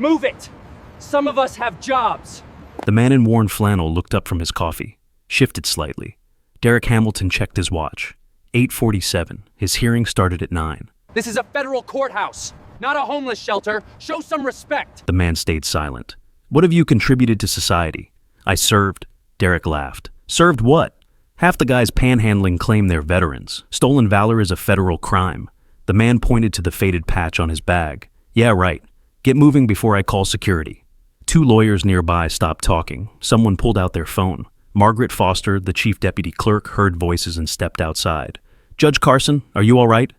Move it! Some of us have jobs. The man in worn flannel looked up from his coffee, shifted slightly. Derek Hamilton checked his watch. 8:47. His hearing started at 9. This is a federal courthouse, not a homeless shelter. Show some respect. The man stayed silent. What have you contributed to society? I served. Derek laughed. Served what? Half the guys panhandling claim they're veterans. Stolen valor is a federal crime. The man pointed to the faded patch on his bag. Yeah, right. Get moving before I call security. 2 lawyers nearby stopped talking. Someone pulled out their phone. Margaret Foster, the chief deputy clerk, heard voices and stepped outside. Judge Carson, are you all right?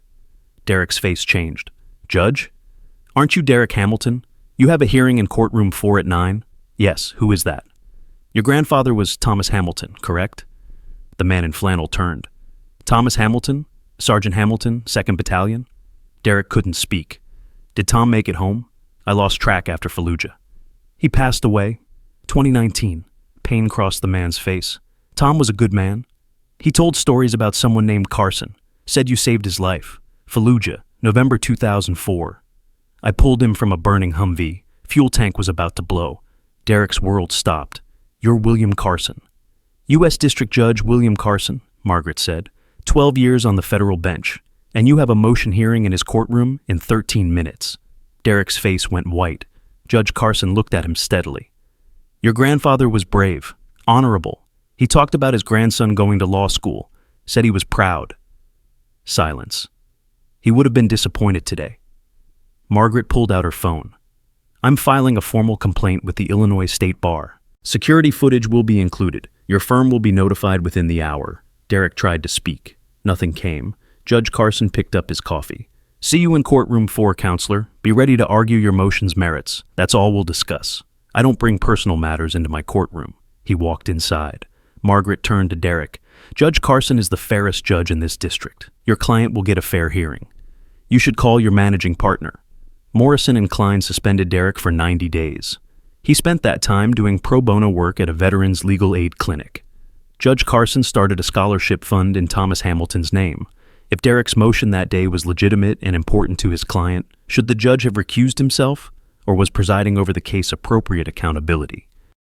Derek's face changed. Judge? Aren't you Derek Hamilton? You have a hearing in courtroom 4 at 9? Yes, who is that? Your grandfather was Thomas Hamilton, correct? The man in flannel turned. Thomas Hamilton? Sergeant Hamilton, 2nd Battalion? Derek couldn't speak. Did Tom make it home? I lost track after Fallujah. He passed away. 2019. Pain crossed the man's face. Tom was a good man. He told stories about someone named Carson. Said you saved his life. Fallujah, November 2004. I pulled him from a burning Humvee. Fuel tank was about to blow. Derek's world stopped. You're William Carson. U.S. District Judge William Carson, Margaret said. 12 years on the federal bench. And you have a motion hearing in his courtroom in 13 minutes. Derek's face went white. Judge Carson looked at him steadily. Your grandfather was brave, honorable. He talked about his grandson going to law school, said he was proud. Silence. He would have been disappointed today. Margaret pulled out her phone. I'm filing a formal complaint with the Illinois State Bar. Security footage will be included. Your firm will be notified within the hour. Derek tried to speak. Nothing came. Judge Carson picked up his coffee. See you in courtroom 4, counselor. Be ready to argue your motion's merits. That's all we'll discuss. I don't bring personal matters into my courtroom. He walked inside. Margaret turned to Derek. Judge Carson is the fairest judge in this district. Your client will get a fair hearing. You should call your managing partner. Morrison and Klein suspended Derek for 90 days. He spent that time doing pro bono work at a veterans legal aid clinic. Judge Carson started a scholarship fund in Thomas Hamilton's name. If Derek's motion that day was legitimate and important to his client, should the judge have recused himself, or was presiding over the case appropriate accountability?